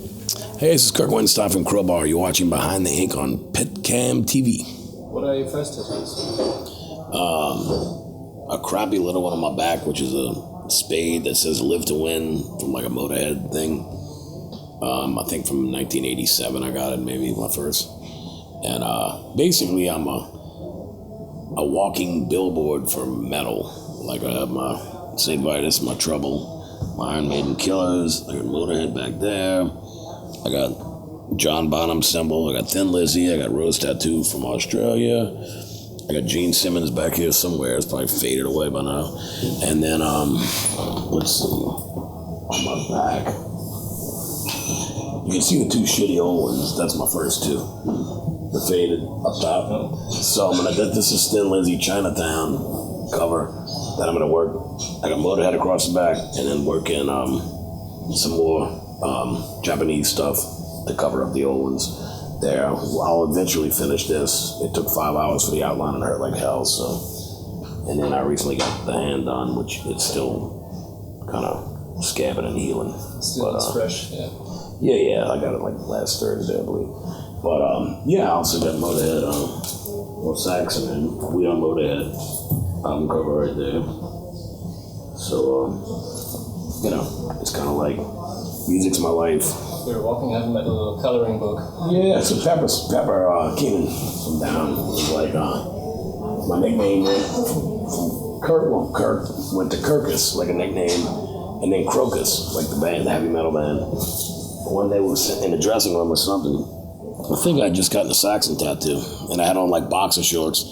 Hey, this is Kirk Windstein from CROWBAR. You're watching Behind the Ink on PITCAM TV. What are your first tattoos? A crappy little one on my back, which is a spade that says "Live to Win" from like a Motorhead thing. I think from 1987 I got it, maybe my first. And basically I'm a walking billboard for metal. Like I have my St. Vitus, my Trouble, my Iron Maiden Killers, I got Motorhead back there. I got John Bonham symbol, I got Thin Lizzy, I got Rose Tattoo from Australia. I got Gene Simmons back here somewhere. It's probably faded away by now. And then, let's see, on my back, you can see the two shitty old ones. That's my first two. The faded up top. So this is Thin Lizzy Chinatown cover that I'm gonna work. I got Motorhead across the back and then work in some more Japanese stuff to cover up the old ones. There, I'll eventually finish this. It took 5 hours for the outline and hurt like hell. So, and then I recently got the hand done, which it's still kind of scabbing and healing. Still it's fresh, yeah. Yeah, I got it like last Thursday, I believe. But yeah, I also got Motorhead on Saxon and We Are Motorhead album cover right there. So, it's kind of like music's my life. You're walking heavy metal coloring book. Yeah, so Pepper Keenan from Down was like my nickname went from Kirk. Well, Kirk went to Kirkus, like a nickname, and then Crocus, like the band, the heavy metal band. One day we were sitting in the dressing room or something. I think I just gotten a Saxon tattoo, and I had on like boxer shorts,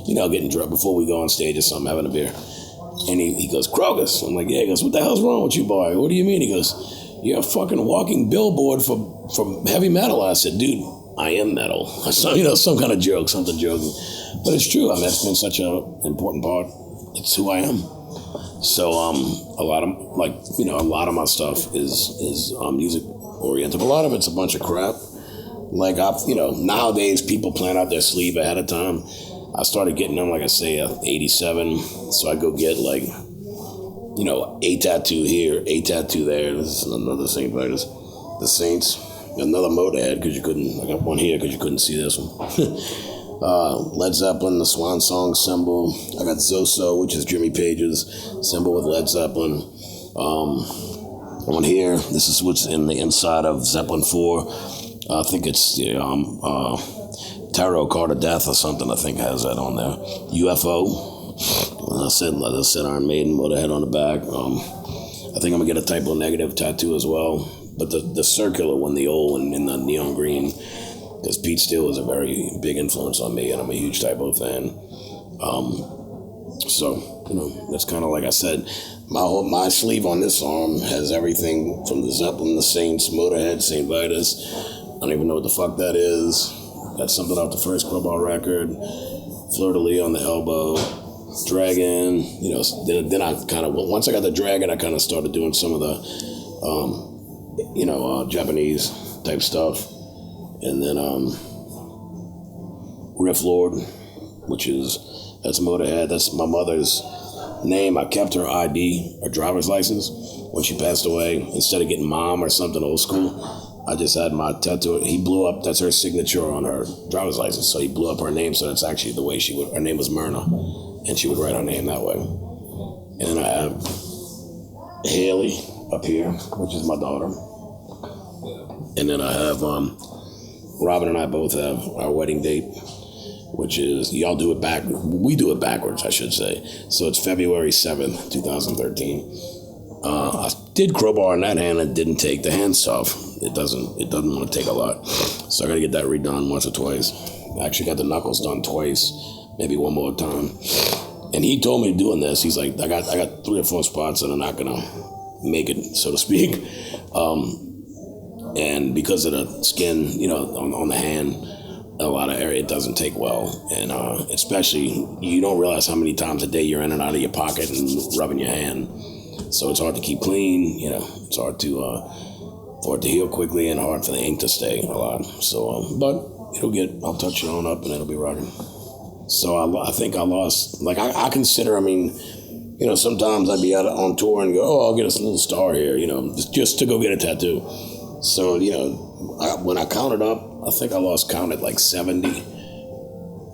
getting drunk before we go on stage or something, having a beer. And he goes, Crocus. I'm like, yeah. He goes, what the hell's wrong with you, boy? What do you mean? He goes, you're a fucking walking billboard for heavy metal. I said, dude, I am metal. Some kind of joke, something joking. But it's true. I mean, it's been such an important part. It's who I am. So a lot of my stuff is music oriented. A lot of it's a bunch of crap. Like nowadays people plan out their sleeve ahead of time. I started getting them, like I say, 87. So I go get like, a tattoo here, a tattoo there. This is another St. Vitus. The Saints, another Motorhead, because I got one here because you couldn't see this one. Led Zeppelin, the Swan Song symbol. I got Zoso, which is Jimmy Page's symbol with Led Zeppelin. One here, this is what's in the inside of Zeppelin 4. I think it's the Tarot Card of Death or something, I think has that on there. UFO. I said Iron Maiden, Motorhead on the back. I think I'm gonna get a typo negative tattoo as well. But the circular one, the old one in the neon green, because Pete Steele is a very big influence on me, and I'm a huge typo fan. So that's kind of like I said. My sleeve on this arm has everything from the Zeppelin, the Saints, Motorhead, St. Vitus. I don't even know what the fuck that is. Got something off the first CROWBAR record. Fleur de Lis on the elbow. Dragon, then I kind of, once I got the Dragon, I kind of started doing some of the, Japanese type stuff. And then Riff Lord, that's Motorhead. That's my mother's name. I kept her ID, her driver's license, when she passed away. Instead of getting Mom or something old school, I just had my tattoo. He blew up, that's her signature on her driver's license. So he blew up her name, so that's actually the way her name was Myrna. And she would write her name that way. And then I have Haley up here, which is my daughter. And then I have, Robin and I both have our wedding date, which is, we do it backwards, I should say. So it's February 7th, 2013. I did CROWBAR on that hand and didn't take the hand stuff. It doesn't want to take a lot. So I got to get that redone once or twice. I actually got the knuckles done twice, maybe one more time. And he told me doing this, he's like, I got 3 or 4 spots that are not going to make it, so to speak. And because of the skin, on the hand, a lot of area it doesn't take well. And especially, you don't realize how many times a day you're in and out of your pocket and rubbing your hand. So it's hard to keep clean, it's hard for it to heal quickly and hard for the ink to stay a lot. So, but I'll touch it on up and it'll be rocking. So I think I lost, I consider, sometimes I'd be out on tour and go, I'll get a little star here, just to go get a tattoo. So, when I counted up, I think I lost count at like 70,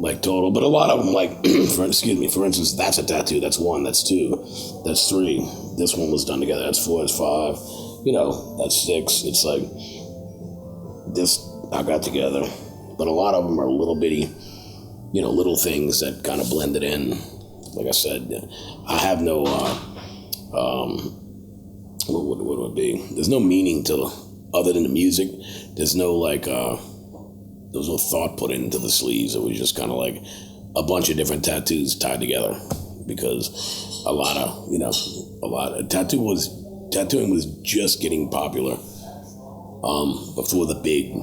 like total. But a lot of them, like, for instance, that's a tattoo. That's 1, that's 2, that's 3. This one was done together. That's 4, that's 5. That's 6. It's like, this I got together. But a lot of them are little bitty, little things that kind of blended in. Like I said, I have no, what would it be? There's no meaning to, other than the music. There's no there's no thought put into the sleeves. It was just kind of like a bunch of different tattoos tied together, because tattooing was just getting popular before the big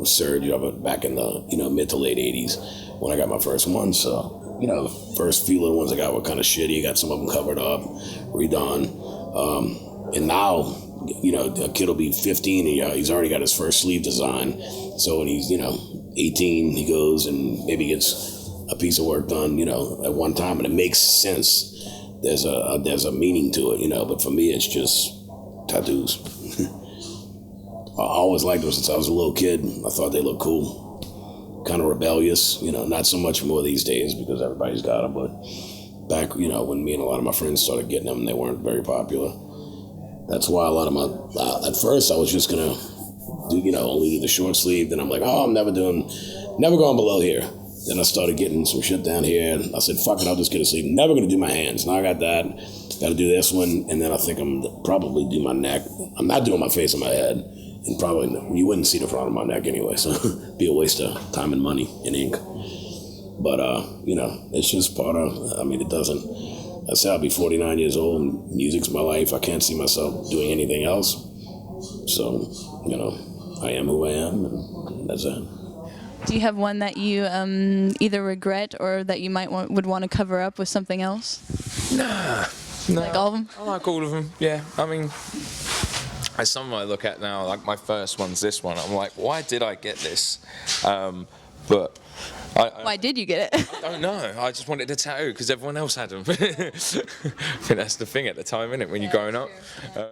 surge of it back in the mid to late 80s when I got my first one. So the first few little ones I got were kind of shitty. Got some of them covered up, redone, and now a kid will be 15 and he's already got his first sleeve design. So when he's 18, he goes and maybe gets a piece of work done at one time, and it makes sense. There's a meaning to it, but for me it's just tattoos. I always liked them since I was a little kid. I thought they looked cool, kind of rebellious, not so much more these days because everybody's got them, but back, when me and a lot of my friends started getting them, they weren't very popular. That's why a lot of my, at first I was just gonna do, only do the short sleeve. Then I'm like, oh, I'm never going below here. Then I started getting some shit down here. And I said, fuck it, I'll just get a sleeve. Never gonna do my hands. Now I got that. Got to do this one. And then I think I'm probably do my neck. I'm not doing my face and my head. And probably, you wouldn't see the front of my neck anyway. So it'd be a waste of time and money and ink. But, it's just part of, it doesn't. I say I'll be 49 years old and music's my life. I can't see myself doing anything else. So, I am who I am, and that's it. Do you have one that you either regret or that you would want to cover up with something else? Nah. Like all of them? I like all of them, yeah. As some I look at now, like my first one's this one. I'm like, why did I get this? But why did you get it? I don't know. I just wanted a tattoo because everyone else had them. I think that's the thing at the time, isn't it, when you're growing up?